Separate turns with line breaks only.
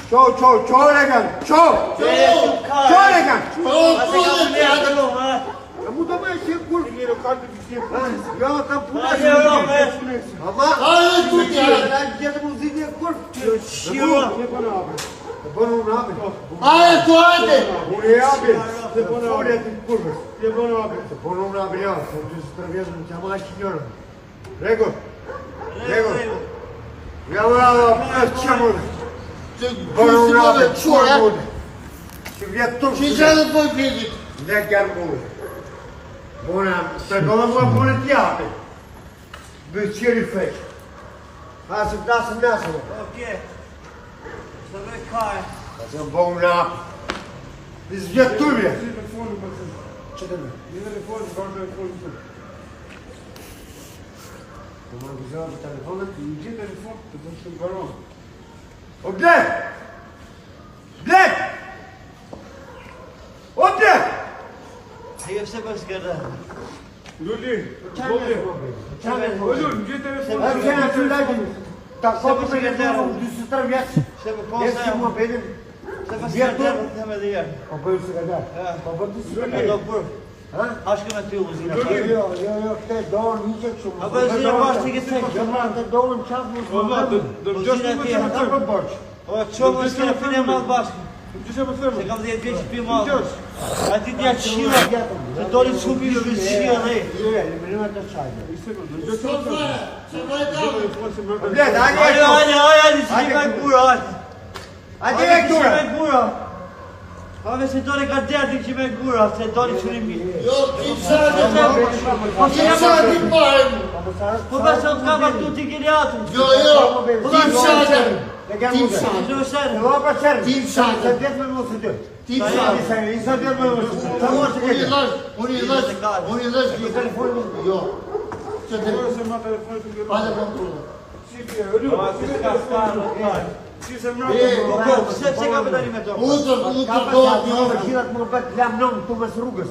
Ciao Regan, ciao! Ciao Regan! Muda mai ce cul. Eu am pus Ama
Hayır tut ya.
gel bu zile cul. Bana ne abi?
Hayır tuvalete.
Buraya abi. Oraya cul. Bana ne abi ya? Sen străviesc în cea mai chior. Rego. Ya ce mult. Bana ne abi? Ce via tot.
Și ce nu poți crede?
Ne chiar mult. Bună, să gălăm la politiate. De ce îi faci? Hai să dați să measă.
Ok. Să vezi care.
Ca să-mi bău în apă. Îți vieturile. Ce te vezi? Nu m-am vizat pe telefonul? Oblec! Oblec! Oblec!
Eu se vă zgădă.
Такова приготовил, ты с утра вяз. Если мы пойдем,
Să vă zgădă tema de iar.
побыл сюда. Побыл сюда.
Добър. Aşkı mă tu uzina.
Eu te dau nici ce mă.
Abă zi eu aș tige să.
Eu mă te dau în ceas mă.
Uzina ti.
Apa borci?
O çomă să fie mal bașcă. Se cam de 10 pe mal. Ati de acilo. Să dori subi de șia nei.
Блядь,
Hadi zi mai gura.
Hadi lectura.
gura. Abi se dori gardea de ce mai gura, se dori çurimi.
Yok kimse din bari.
Come sono cavato tutti i ghigliati?
Yok. Timsade.
Dove sei?
Timsade.
Să vezi mai mult să dă.
Timsade.
Să vezi mai mult să dă.
Unii lași telefonul. Yok. Ce telefon? Hadi bakalım.
Se capita di mettere.
Uite, două.
Capăt, mă băt, le-am nom, tu mă rugă.